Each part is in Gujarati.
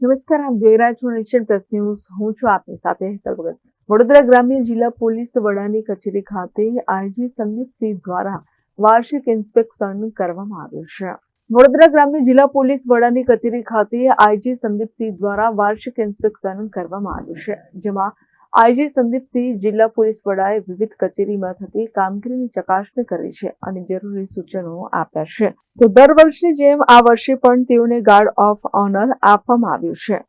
નમસ્કાર, આપ જોઈ રહ્યા છો નેશન પ્લસ ન્યૂઝ. હું છું આપની સાથે હેતલ ભગત. વડોદરા ગ્રામ્ય જિલ્લા પોલીસ વડાની કચેરી ખાતે આઈજી સંદીપસિંહ દ્વારા વાર્ષિક ઇન્સ્પેક્શન કરવામાં આવ્યું છે. વડોદરા ગ્રામ્ય જિલ્લા પોલીસ વડાની કચેરી ખાતે આઈજી સંદીપસિંહ દ્વારા વાર્ષિક ઇન્સ્પેક્શન કરવામાં આવ્યું છે, જેમાં આઈજી સંદીપસિંહ જિલ્લા પોલીસ વડાએ વિવિધ કચેરીમાં થતી કામગીરીની ચકાસણી કરી છે અને જરૂરી સૂચનો આપ્યા છે. તો દર વર્ષની જેમ આ વર્ષે પણ તેઓને ગાર્ડ ઓફ ઓનર આપવામાં આવ્યું છે.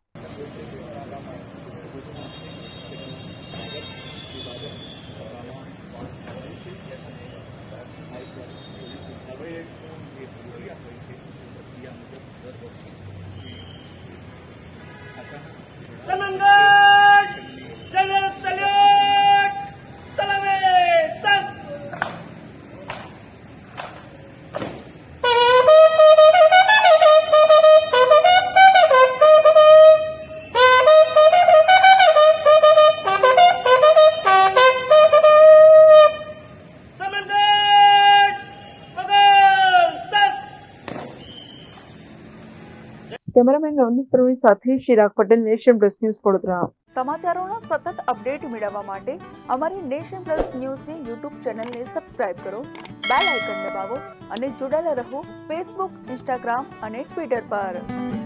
કેમેરામેન નવનીત પ્રવીણ સાથે Chirag Patel, Nation Plus News, Vadodara. સમાચારોના સતત અપડેટ મેળવવા માટે અમારી નેશન પ્લસ ન્યૂઝની યુટ્યુબ ચેનલને સબસ્ક્રાઇબ કરો, બેલ આઇકન દબાવો અને જોડાયેલા રહો ફેસબુક, ઇન્સ્ટાગ્રામ અને ટ્વિટર પર.